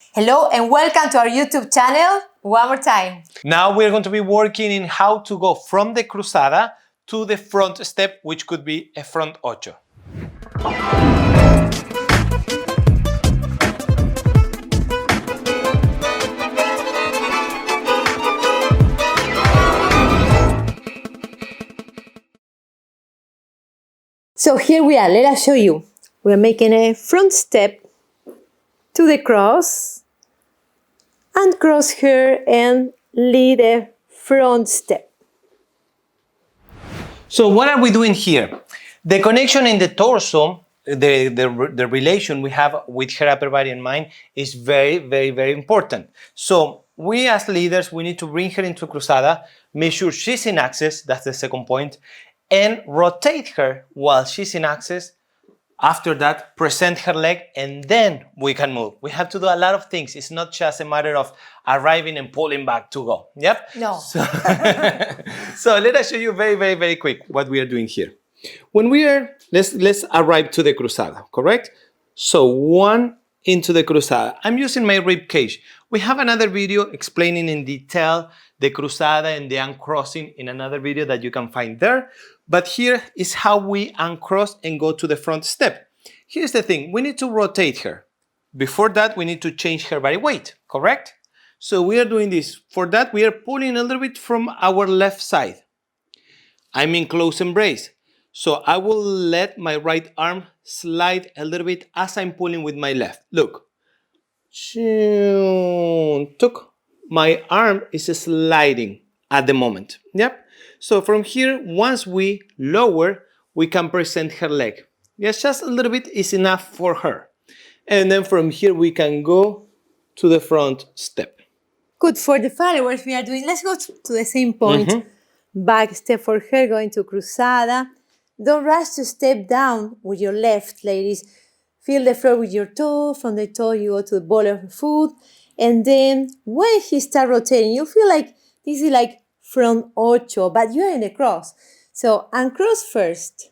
Hello and welcome to our YouTube channel one more time. Now we're going to be working in how to go from the cruzada to the front step, which could be a front ocho. So here we are, let us show you. We're making a front step to the cross, uncross here and lead a front step. So what are we doing here? The connection in the torso, the relation we have with her upper body and mind is very important. So we as leaders, we need to bring her into cruzada, make sure she's in access, that's the second point, and rotate her while she's in access. After that, present her leg, and then we can move. We have to do a lot of things. It's not just a matter of arriving and pulling back to go. Yep? No. So let us show you very quick what we are doing here. When we are, let's arrive to the cruzada, correct? So one into the cruzada. I'm using my rib cage. We have another video explaining in detail the cruzada and the uncrossing in another video that you can find there. But here is how we uncross and go to the front step. Here's the thing, we need to rotate her. Before that, we need to change her body weight, correct? So we are doing this. For that, we are pulling a little bit from our left side. I'm in close embrace. So I will let my right arm slide a little bit as I'm pulling with my left. Look. Took. My arm is sliding at the moment. Yep. So from here, once we lower, we can present her leg. Yes, just a little bit is enough for her. And then from here, we can go to the front step. Good, for the followers we are doing, let's go to the same point. Back step for her, going to cruzada. Don't rush to step down with your left, ladies. Feel the floor with your toe. From the toe, you go to the ball of the foot. And then when he starts rotating, you feel like this is like front ocho, but you're in the cross. So uncross first.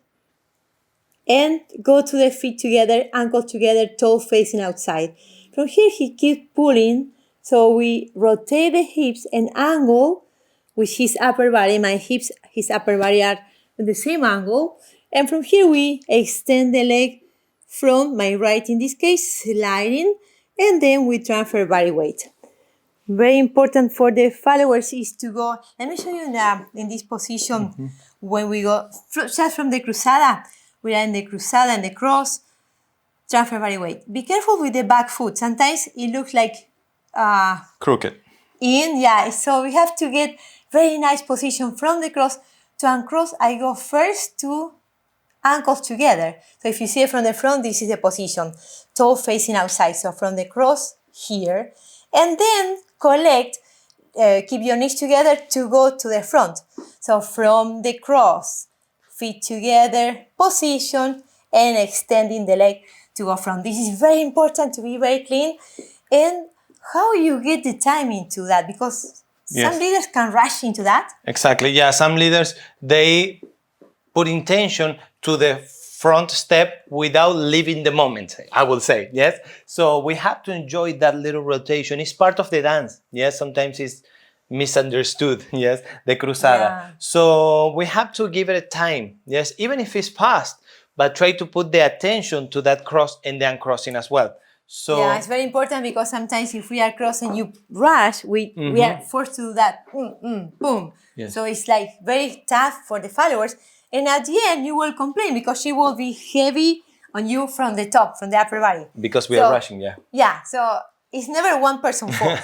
And go to the feet together, ankles together, toe facing outside. From here, he keeps pulling. So we rotate the hips and angle with his upper body. My hips, his upper body are at the same angle. And from here, we extend the leg from my right, in this case, sliding. And then we transfer body weight. Very important for the followers is to go, let me show you now in this position when we go, just from the cruzada, we are in the cruzada and the cross, transfer body weight. Be careful with the back foot. Sometimes it looks like Crooked. So we have to get very nice position from the cross. To uncross, I go first to ankles together. So if you see it from the front, this is the position. Toe facing outside. So from the cross here. And then collect, keep your knees together to go to the front. So from the cross, feet together, position, and extending the leg to go from. This is very important to be very clean. And how you get the time into that, because some leaders can rush into that. Exactly, yeah, some leaders, they put intention to the front step without leaving the moment, I will say, yes? So we have to enjoy that little rotation. It's part of the dance, yes? Sometimes it's misunderstood, yes? The cruzada. Yeah. So we have to give it a time, yes? Even if it's fast, but try to put the attention to that cross and the uncrossing as well. So yeah, it's very important because sometimes if we are crossing, you rush, we are forced to do that, boom. Yes. So it's like very tough for the followers. And at the end, you will complain because she will be heavy on you from the top, from the upper body. because we are rushing, yeah. Yeah, so it's never one person fault.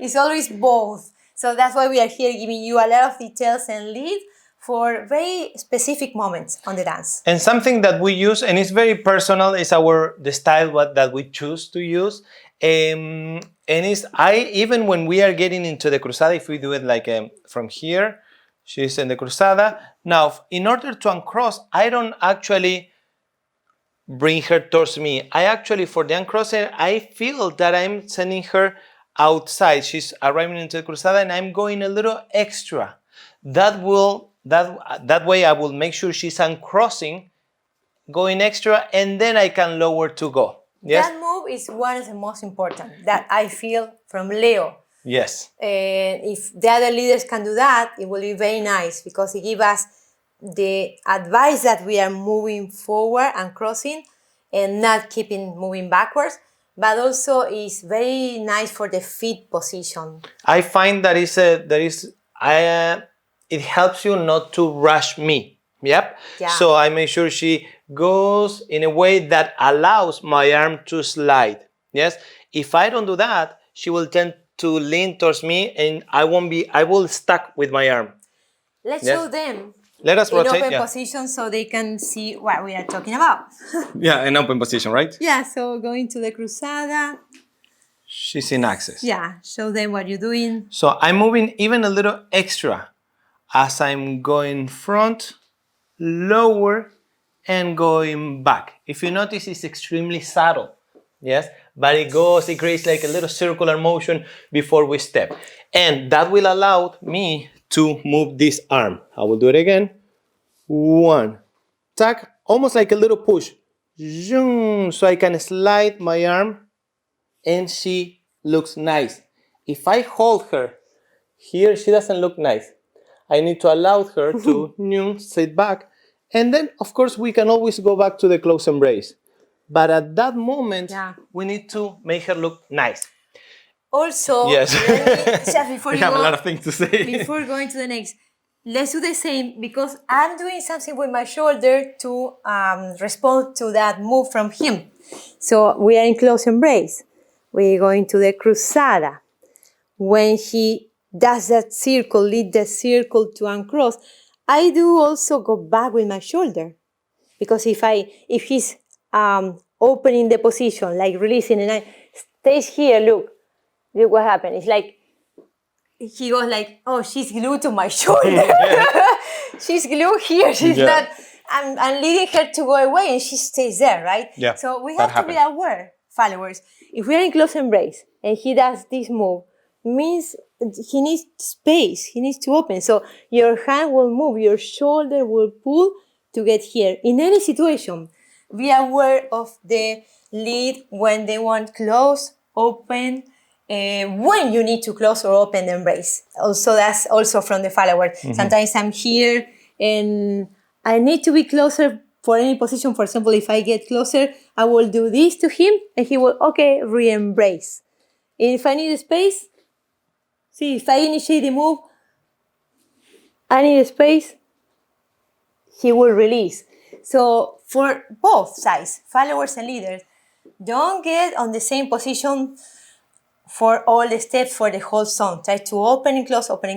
It's always both. So that's why we are here giving you a lot of details and lead for very specific moments on the dance. And something that we use, and it's very personal, is the style that we choose to use. And even when we are getting into the cruzada, if we do it like from here, she's in the cruzada. Now, in order to uncross, I don't actually bring her towards me. I actually, for the uncrosser, I feel that I'm sending her outside. She's arriving into the cruzada and I'm going a little extra. That way I will make sure she's uncrossing, going extra, and then I can lower to go. Yes. That move is one of the most important that I feel from Leo. Yes. And if the other leaders can do that, it will be very nice because it gives us the advice that we are moving forward and crossing and not keeping moving backwards, but also is very nice for the feet position. I find that it helps you not to rush me. Yep. Yeah. So I make sure she goes in a way that allows my arm to slide. Yes. If I don't do that, she will tend to lean towards me and I will stuck with my arm. Let's Yes. show them Let us in rotate. open Yeah. position so they can see what we are talking about. Yeah, in open position, right? Yeah, so going to the Cruzada. She's in access. Yeah, show them what you're doing. So I'm moving even a little extra as I'm going front, lower, and going back. If you notice, it's extremely subtle. Yes, but it creates like a little circular motion before we step. And that will allow me to move this arm. I will do it again. One, tack, almost like a little push. Zoom, so I can slide my arm and she looks nice. If I hold her here, she doesn't look nice. I need to allow her to sit back. And then, of course, we can always go back to the close embrace. But at that moment, we need to make her look nice. Also, yes. Just before I you have go, a lot of things to say. Before going to the next, let's do the same because I'm doing something with my shoulder to respond to that move from him. So we are in close embrace. We're going to the Cruzada. When he does that circle, lead the circle to uncross, I do also go back with my shoulder. Because if he's opening the position, like releasing, and I stays here, look what happened. It's like, he goes like, oh, she's glued to my shoulder. She's glued here. She's not, I'm leading her to go away and she stays there, right? Yeah, so we have to be aware, followers. If we're in close embrace and he does this move, means he needs space. He needs to open. So your hand will move, your shoulder will pull to get here. In any situation, be aware of the lead when they want close, open, when you need to close or open the embrace. Also, that's also from the follower. Mm-hmm. Sometimes I'm here and I need to be closer for any position. For example, if I get closer, I will do this to him and he will, okay, re-embrace. If I need a space, see, if I initiate the move, I need a space, he will release. So for both sides, followers and leaders, don't get on the same position for all the steps for the whole song. Try to open and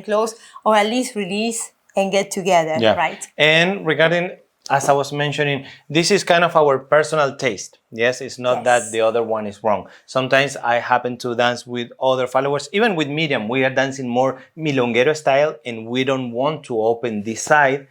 close, or at least release and get together, right? And regarding, as I was mentioning, this is kind of our personal taste. Yes, it's not that the other one is wrong. Sometimes I happen to dance with other followers. Even with Miriam, we are dancing more milonguero style and we don't want to open this side.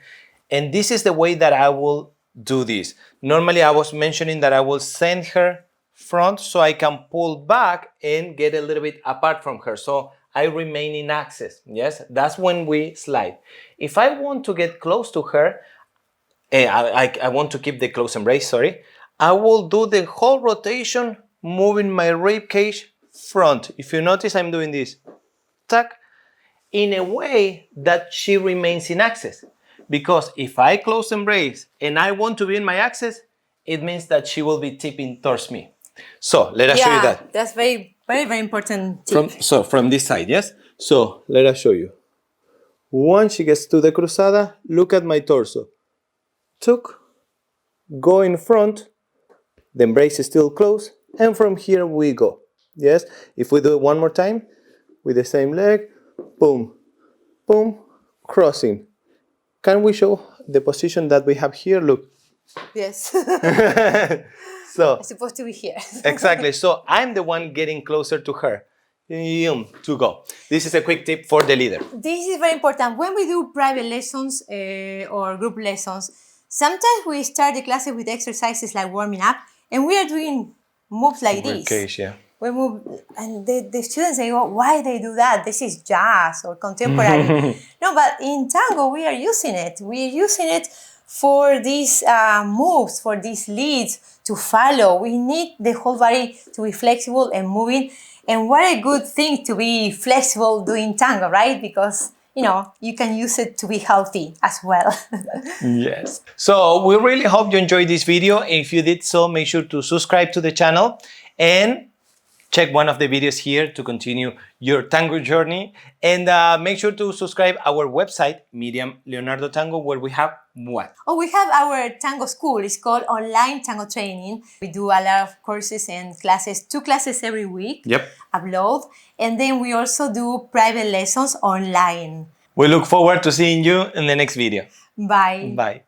And this is the way that I will do this. Normally, I was mentioning that I will send her front so I can pull back and get a little bit apart from her. So I remain in access. Yes, that's when we slide. If I want to get close to her, I want to keep the close embrace, sorry. I will do the whole rotation, moving my rib cage front. If you notice, I'm doing this. Tuck, in a way that she remains in access. Because if I close embrace and I want to be in my access, it means that she will be tipping towards me. So let us show you that. That's very, very, very important tip. From this side, yes? So let us show you. Once she gets to the cruzada, look at my torso. Tuck, go in front, the embrace is still closed, and from here we go. Yes? If we do it one more time, with the same leg, boom, boom, crossing. Can we show the position that we have here? Look. Yes. So it's supposed to be here. Exactly. So I'm the one getting closer to her to go. This is a quick tip for the leader. This is very important. When we do private lessons or group lessons, sometimes we start the classes with exercises like warming up, and we are doing moves like this. Case, yeah. We move, and the students say, oh, why they do that? This is jazz or contemporary. No, but in tango, we are using it. We're using it for these moves, for these leads to follow. We need the whole body to be flexible and moving. And what a good thing to be flexible doing tango, right? Because, you can use it to be healthy as well. Yes. So we really hope you enjoyed this video. If you did so, make sure to subscribe to the channel and check one of the videos here to continue your tango journey. And make sure to subscribe our website, Miriam Leonardo Tango, where we have what? Oh, we have our tango school. It's called Online Tango Training. We do a lot of courses and classes, 2 classes every week. Yep. Upload. And then we also do private lessons online. We look forward to seeing you in the next video. Bye. Bye.